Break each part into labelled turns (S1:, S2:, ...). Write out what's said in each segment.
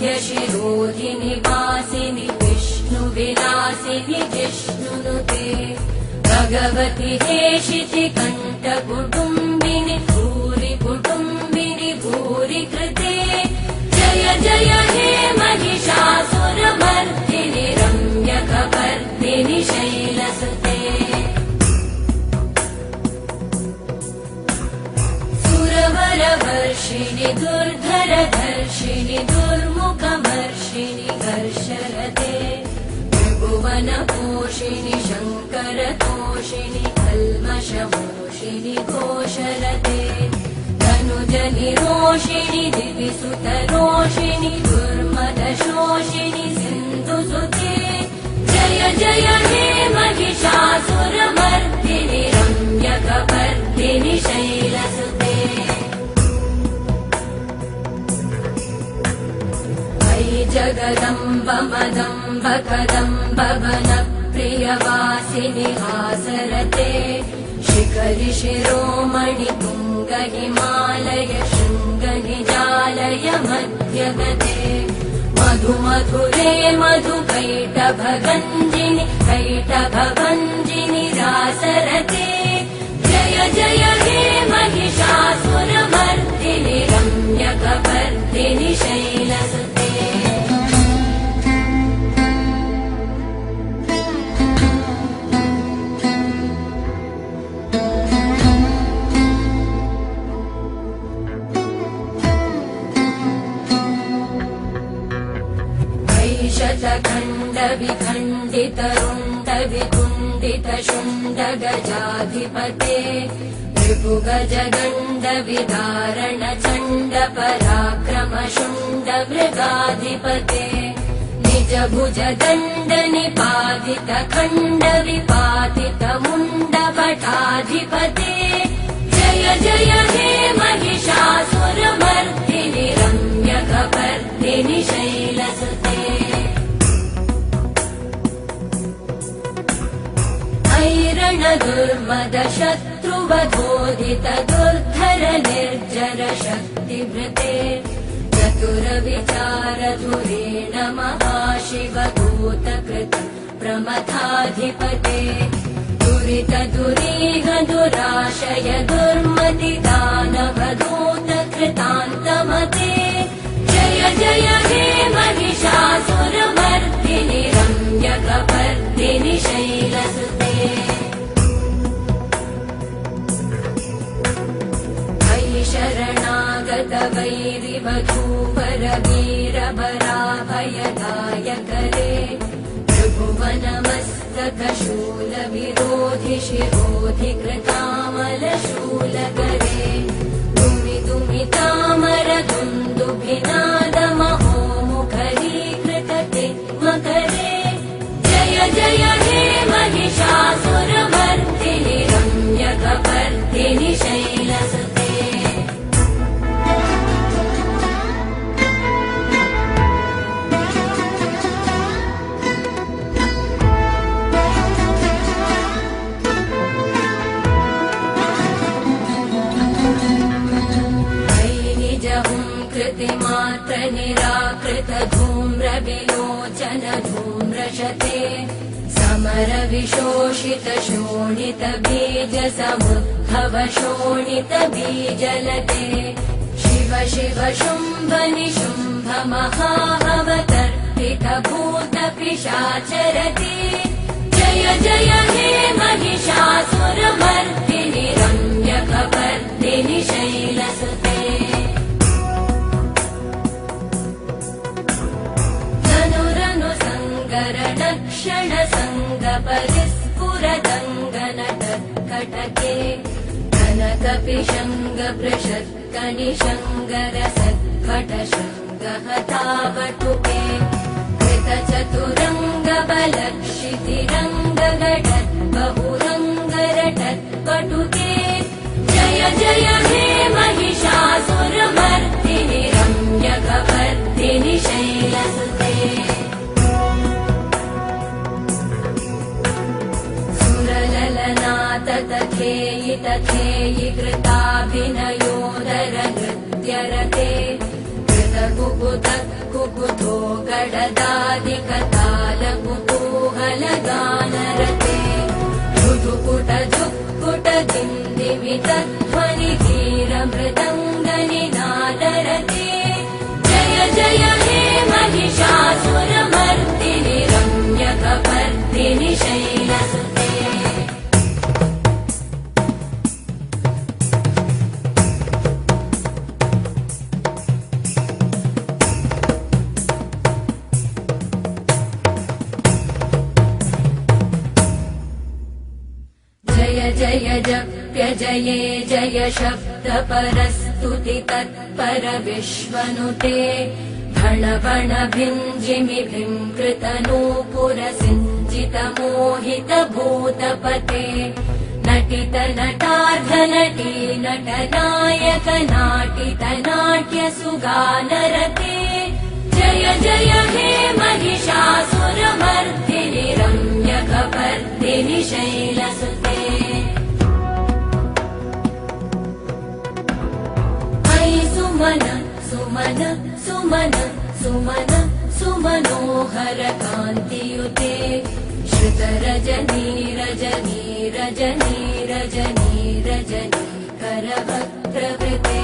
S1: शिवरविन्द्यशिरोधिनि वासिनि विष्णुविलासिनि जिष्णुनुते भगवति हेशिति कण्ठकुटुम्बिनि भूरि कुटुम्बिनि भूरि कृते जय जय हे महिषासुरमर्दिनि रम्यकपर्दिनि शैलसुते सुरवरवर्षिणि दुर्धरधर्षिणि दुर्मुखमर्षिणि घर्षरते त्रिभुवनपोषिणि शङ्करतोषिणि कल्मषमोषिणि घोषरते धनुजनिरोषिणि दिविसुतरोषिणि दुर्मदशोषिणि सिन्धुसुते जय जय हे महिषासुरमर्दिनि रम्यकपर्दिनि शैलसुते जगदम्ब मदम्ब कदम्ब वनप्रियवासिनि हासरते शिखरि शिरोमणि तुङ्ग हिमालय शृङ्ग निजालय मध्यगते मधु मधुरे मधु कैटभगञ्जिनि कैटभभञ्जिनि रासरते जय जय हे महिषासुरमर्दिनि रम्यकपर्दिनि शैलसुते शतखण्डविखण्डितरुण्डवितुण्डितशुण्डगजाधिपते त्रिभुगजगण्डविदारण चण्ड पराक्रम शुण्ड मृगाधिपते निज भुज दण्ड निपातित खण्ड विपातित मुण्ड भटाधिपते जय जय हे महिषासुरमर्दिनि रम्यकपर्दिनि शैलसुते ऐरण दुर्मद शत्रुवधोदित दुर्धर निर्जर शक्तिभृते चतुर विचार धुरेण महाशिवभूतकृत प्रमथाधिपते दुरित दुरीह दुराशय दुर्मति दानवधूत कृतान्तमते जय जय हे महिषासुरमर्दिनि रम्यकपर्दिनि शैलसुते शरणागत वैरिवधूवर वीरबराभयदायकरे त्रिभुवनमस्तक शूल विरोधि शिरोधि कृतामल शूलकरे दुमि दुमि तामर दुन्दुभिनाद महोमुखरीकृतते मकरे जय जय हे महिषासुरमर्दिनि रम्यकपर्दिनि शैलसुते मात्र निराकृत धूम्र विलोचन धूम्रशते समर विशोषित शोणित बीज समुद्भव शोणित बीजलते शिव शिव शुम्भ निशुम्भ महावतर्पित भूत पिशाचरते जय जय हे महिषासुरमर्दिनि रम्यकपर्दिनि शैलसुते क्षण संग परिस्फुरदङ्गन कटके कनक पिशङ्ग पृषत्कनिशङ्ग रसत्कट शृङ्ग हतावटुके कृत चतुरङ्ग बलक्षितिरङ्ग घटत् बहुरङ्ग रटत् पटुके जय जय हे महिषासुरमर्दिनि रम्यकपर्दिनि शैलसुते तथेयि तथेयि कृताभिनयोदर नृत्यरते कृतकुकुत षडदादिकतालकुतूहलगानरते मृदुकुटजुक्कुटदिन्दिवितध्वनिधीरमृदङ्गनिनादरते जय जय हे महिषासुरमर्दिनि रम्यकपर्दिनि शैलसुते जय जप्य जये जय शब्द परस्तुति तत्पर विश्वनुते भण भण भिञ्जिमि भिङ्कृत नूपुर सिञ्चित मोहित भूतपते नटित नटार्ध नटी नटनायक नाटित नाट्य सुगानरते जय जय हे महिषासुरमर्दिनि रम्यकपर्दिनि शैलसुते सुमन सुमन सुमन सुमन सुमनोहर कान्तियुते श्रुत रजनी रजनी रजनी रजनी रजनी करवक्त्रवृते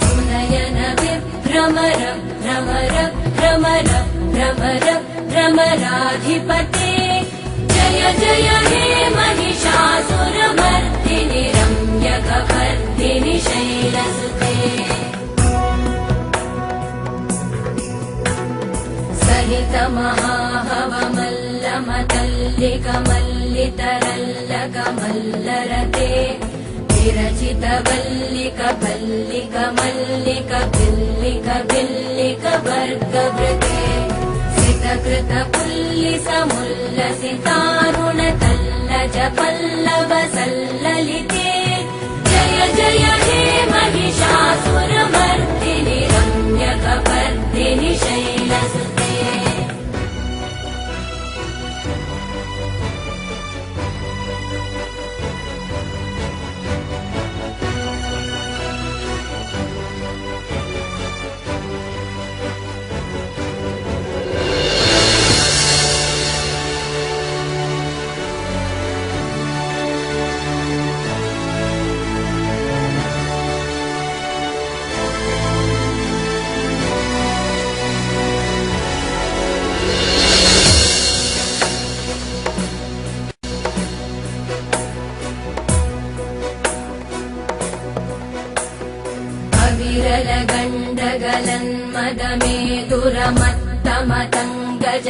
S1: सुनयन विभ्रमर भ्रमर भ्रमर भ्रमर भ्रमराधिपते जय जय हे महिषासुरमर्दिनि रम्यकपर्दिनि शैलसुते सहित महाहवमल्लमतल्लिकमल्लितरल्लकमल्लरते विरचित वल्लिक वल्लिक मल्लिक भिल्लिक भिल्लिक वर्गवृते सितकृत पुल्लिस मुल्लसितारुण तल्लज पल्लव सल्ललिते जय जय हे महिषासुरमर्दिनि रम्यकपर्दिनि शैलसुते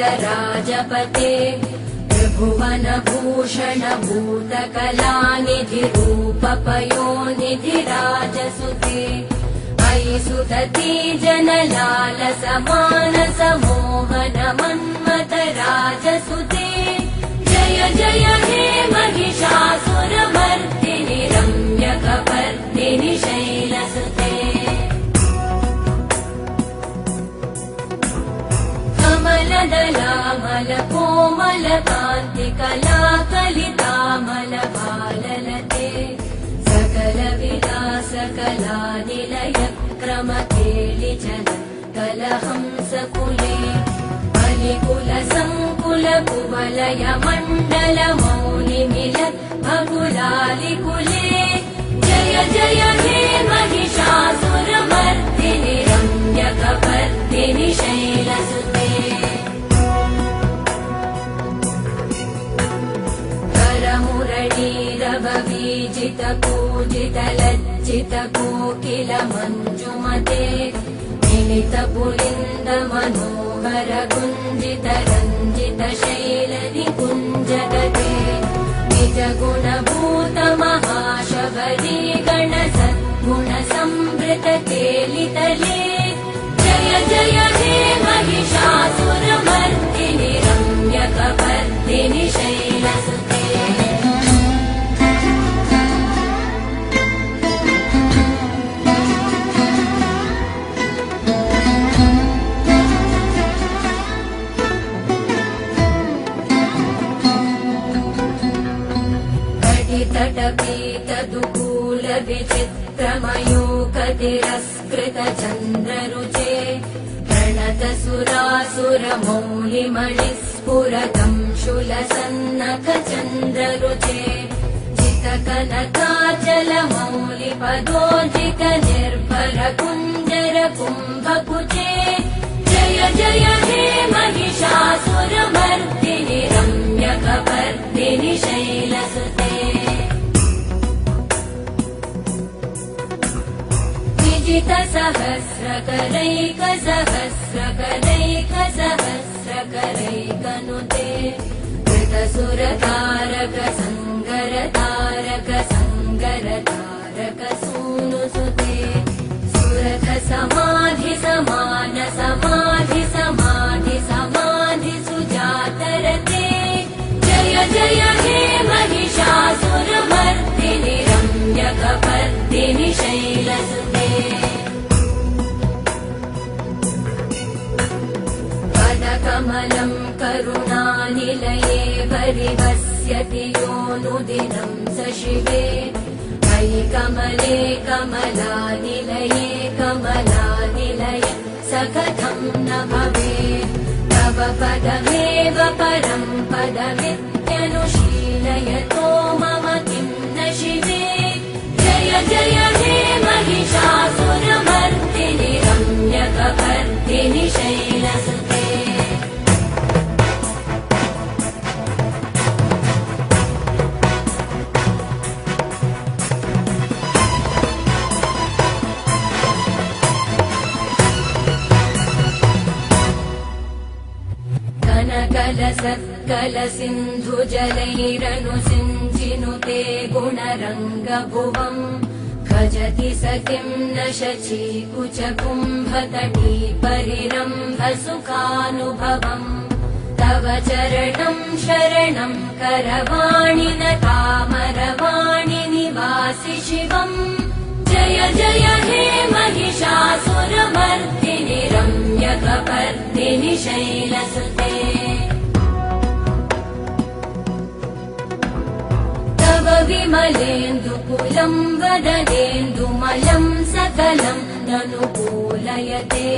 S1: विरलगण्डगलन्मदमेधुरमत्तमतङ्गजराजपते त्रिभुवनभूषण भूतकलानिधिरूपपयोनिधिराजसुते अयि सुदती जनलालसमानसमोहन मन्मथ राजसुते जय जय हे महिषासुरमर्दिनि रम्यकपर्दिनि शैलसुते कमलदलामल कोमल कान्ति कलाकलितामल भाललते सकल विलास कलानिलय क्रम केलिचल कलहंसकुले बलिकुल संकुल कुवलय मण्डल मौलिमिलत् भकुलालिकुले जय जय हे महिषासुरमर्दिनि रम्यकपर्दिनि शैलसुते करमुरळीरववीजित पूजित लज्जित कोकिल मञ्जुमते मिलित पुलिन्द मनोहर गुञ्जित रञ्जित शैल निकुञ्जगते निज गुणभूत महाशबरी गण सद्गुण संवृत केलितले जय जय हे महिषासुरमर्दिनि रम्यकपर्दिनि शैलसुते तटपीतदुकूल विचित्रमयूकतिरस्कृत चन्द्ररुचे प्रणत सुरासु सुरमौलिमणिस्फुरतं शूलसन्नखचन्द्ररुचे जितकनकाचलमौलिपदोर्जित निर्भरकुञ्जरकुम्भकुचे जय जय हे महिषासुरमर्दिनि रम्यकपर्दिनि शैलसुते विजितसहस्रकरैकसहस्रकरैकसहस्रकरैकनुते कृतसुरतारक संगरतारक संगरतारक सूनुसुते सुरथ समाधि समान समाधि समाधि समाधि सुजातरते जय जय हे महिषासुरमर्दिनि रम्यकपर्दिनि शैलसुते पदकमलं करुणानिलये परिवस्यति योऽनुदिनं स शिवे मयि कमले कमलानिलये कमलानिलय स कथं न भवेत् तव पदमेव परं पदमित्यनुशीलयतो मम किं न शिवे जय जय हे महिषासुरमर्दिनि रम्यकपर्दिनि शैलसुते कलसिन्धुजलैरनुसिञ्चिनुते गुणरङ्गभुवम् भजति स किं न शचीकुचकुम्भतटी परिरम्भसुखानुभवम् तव चरणं शरणं करवाणि न तामरवाणि निवासि शिवम् जय जय हे महिषासुरमर्दिनि रम्यकपर्दिनि शैलसुते तव विमलेन्दुकुलं वदनेन्दुमलं सकलं ननुकूलयते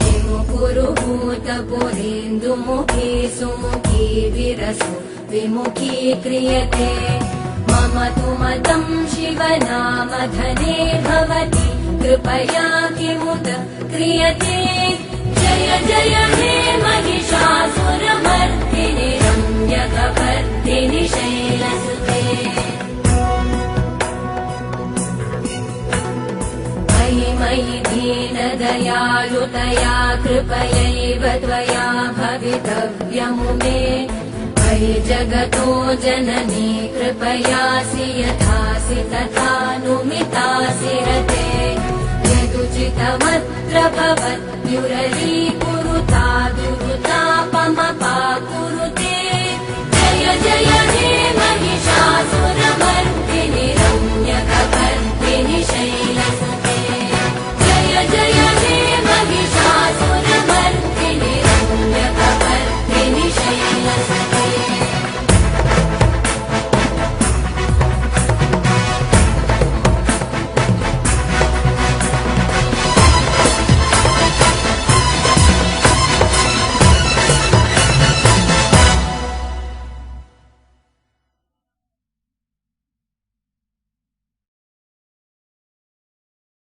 S1: विमुकुरु भूतपुरेन्दुमुखी सुमुखी विरसु विमुखी क्रियते मम तु मतं शिवनामधने भवति कृपया किमुत क्रियते जय जय हे महिषासुरमर्दिनि रम्यकपर्दिनि शैलसुते मयि मयि दीनदयालुतया कृपयैव त्वया भवितव्यमुमे मयि जगतो जननी कृपयासि यथासि तथानुमितासि रते यदुचितमत्र भवत्युरलीकुरुत